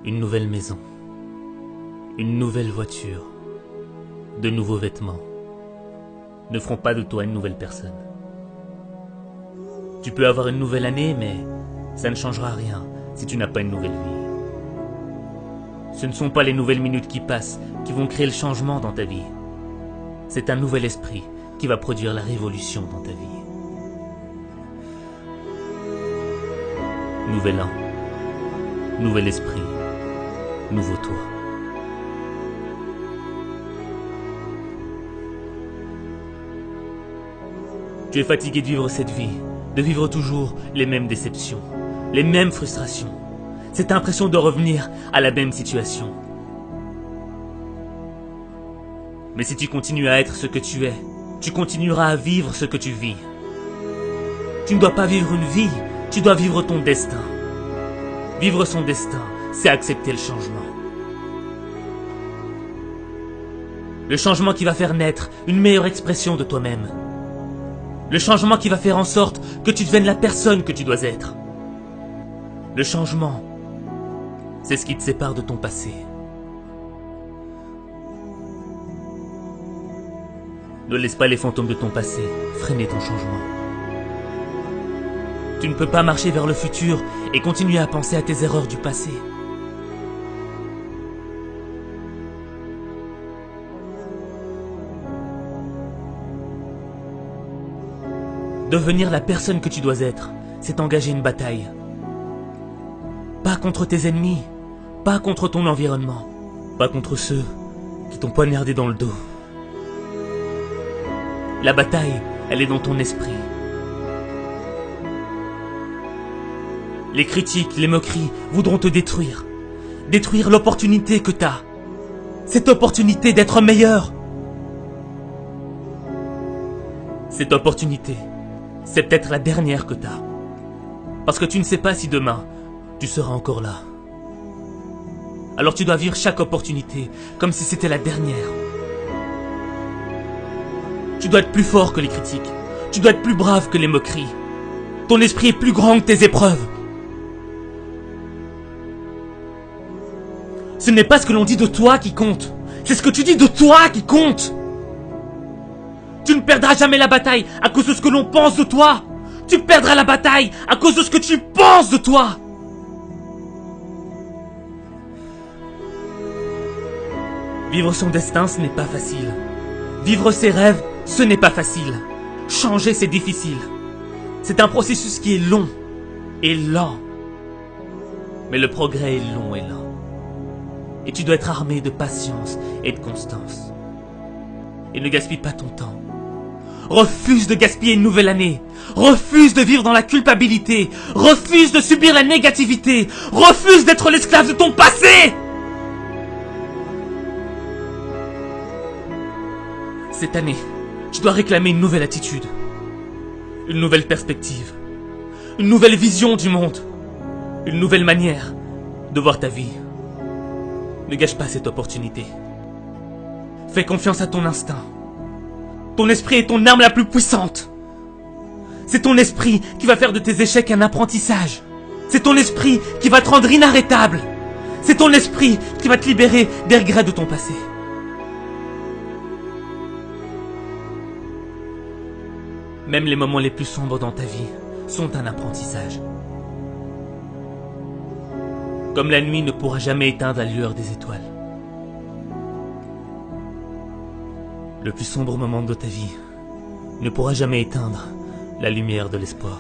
Une nouvelle maison, une nouvelle voiture, de nouveaux vêtements ne feront pas de toi une nouvelle personne. Tu peux avoir une nouvelle année, mais ça ne changera rien si tu n'as pas une nouvelle vie. Ce ne sont pas les nouvelles minutes qui passent qui vont créer le changement dans ta vie. C'est un nouvel esprit qui va produire la révolution dans ta vie. Nouvel an, nouvel esprit, nouveau toi. Tu es fatigué de vivre cette vie, de vivre toujours les mêmes déceptions, les mêmes frustrations, cette impression de revenir à la même situation. Mais si tu continues à être ce que tu es, tu continueras à vivre ce que tu vis. Tu ne dois pas vivre une vie, tu dois vivre ton destin. Vivre son destin, c'est accepter le changement. Le changement qui va faire naître une meilleure expression de toi-même. Le changement qui va faire en sorte que tu deviennes la personne que tu dois être. Le changement, c'est ce qui te sépare de ton passé. Ne laisse pas les fantômes de ton passé freiner ton changement. Tu ne peux pas marcher vers le futur et continuer à penser à tes erreurs du passé. Devenir la personne que tu dois être, c'est engager une bataille. Pas contre tes ennemis, pas contre ton environnement, pas contre ceux qui t'ont poignardé dans le dos. La bataille, elle est dans ton esprit. Les critiques, les moqueries voudront te détruire. Détruire l'opportunité que t'as. Cette opportunité d'être meilleur. Cette opportunité, c'est peut-être la dernière que t'as. Parce que tu ne sais pas si demain, tu seras encore là. Alors tu dois vivre chaque opportunité comme si c'était la dernière. Tu dois être plus fort que les critiques. Tu dois être plus brave que les moqueries. Ton esprit est plus grand que tes épreuves. Ce n'est pas ce que l'on dit de toi qui compte. C'est ce que tu dis de toi qui compte. Tu ne perdras jamais la bataille à cause de ce que l'on pense de toi. Tu perdras la bataille à cause de ce que tu penses de toi. Vivre son destin, ce n'est pas facile. Vivre ses rêves, ce n'est pas facile. Changer, c'est difficile. C'est un processus qui est long et lent. Mais le progrès est long et lent. Et tu dois être armé de patience et de constance. Et ne gaspille pas ton temps. Refuse de gaspiller une nouvelle année. Refuse de vivre dans la culpabilité. Refuse de subir la négativité. Refuse d'être l'esclave de ton passé. Cette année, tu dois réclamer une nouvelle attitude. Une nouvelle perspective. Une nouvelle vision du monde. Une nouvelle manière de voir ta vie. Ne gâche pas cette opportunité. Fais confiance à ton instinct. Ton esprit est ton arme la plus puissante. C'est ton esprit qui va faire de tes échecs un apprentissage. C'est ton esprit qui va te rendre inarrêtable. C'est ton esprit qui va te libérer des regrets de ton passé. Même les moments les plus sombres dans ta vie sont un apprentissage. Comme la nuit ne pourra jamais éteindre la lueur des étoiles. Le plus sombre moment de ta vie ne pourra jamais éteindre la lumière de l'espoir.